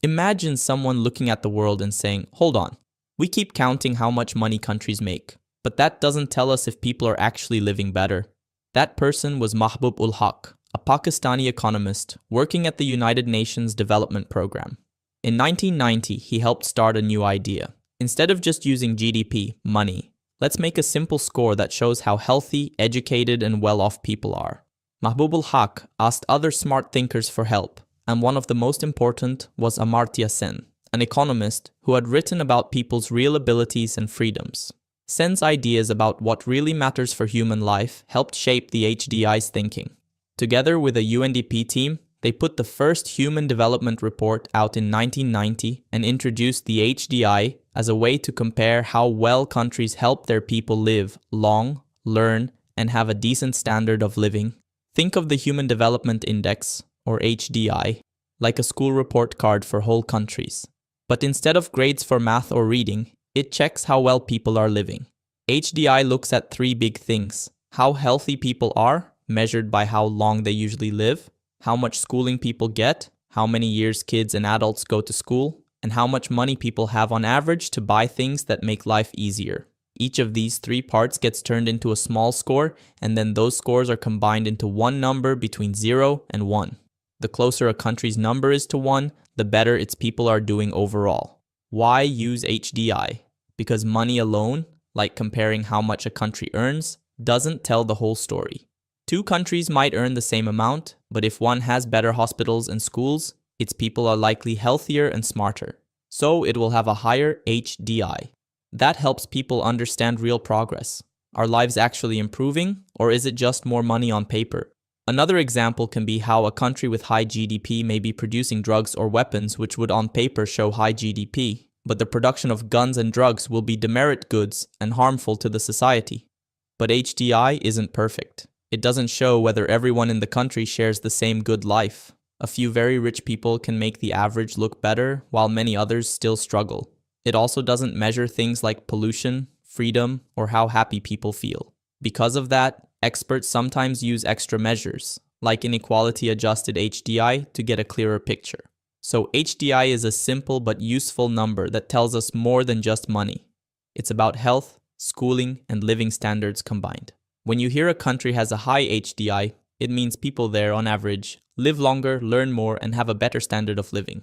Imagine someone looking at the world and saying, hold on, we keep counting how much money countries make, but that doesn't tell us if people are actually living better. That person was Mahbub ul Haq, a Pakistani economist working at the United Nations Development Program. In 1990, he helped start a new idea. Instead of just using GDP, money, let's make a simple score that shows how healthy, educated, and well-off people are. Mahbub ul Haq asked other smart thinkers for help, and one of the most important was Amartya Sen, an economist who had written about people's real abilities and freedoms. Sen's ideas about what really matters for human life helped shape the HDI's thinking. Together with a UNDP team, they put the first Human Development Report out in 1990 and introduced the HDI as a way to compare how well countries help their people live long, learn, and have a decent standard of living. Think of the Human Development Index, or HDI, like a school report card for whole countries. But instead of grades for math or reading, it checks how well people are living. HDI looks at three big things: how healthy people are, measured by how long they usually live, how much schooling people get, how many years kids and adults go to school, and how much money people have on average to buy things that make life easier. Each of these three parts gets turned into a small score, and then those scores are combined into one number between 0 and 1. The closer a country's number is to 1, the better its people are doing overall. Why use HDI? Because money alone, like comparing how much a country earns, doesn't tell the whole story. Two countries might earn the same amount, but if one has better hospitals and schools, its people are likely healthier and smarter. So it will have a higher HDI. That helps people understand real progress. Are lives actually improving, or is it just more money on paper? Another example can be how a country with high GDP may be producing drugs or weapons which would on paper show high GDP, but the production of guns and drugs will be demerit goods and harmful to the society. But HDI isn't perfect. It doesn't show whether everyone in the country shares the same good life. A few very rich people can make the average look better, while many others still struggle. It also doesn't measure things like pollution, freedom, or how happy people feel. Because of that, experts sometimes use extra measures, like inequality-adjusted HDI, to get a clearer picture. So HDI is a simple but useful number that tells us more than just money. It's about health, schooling, and living standards combined. When you hear a country has a high HDI, it means people there, on average, live longer, learn more, and have a better standard of living.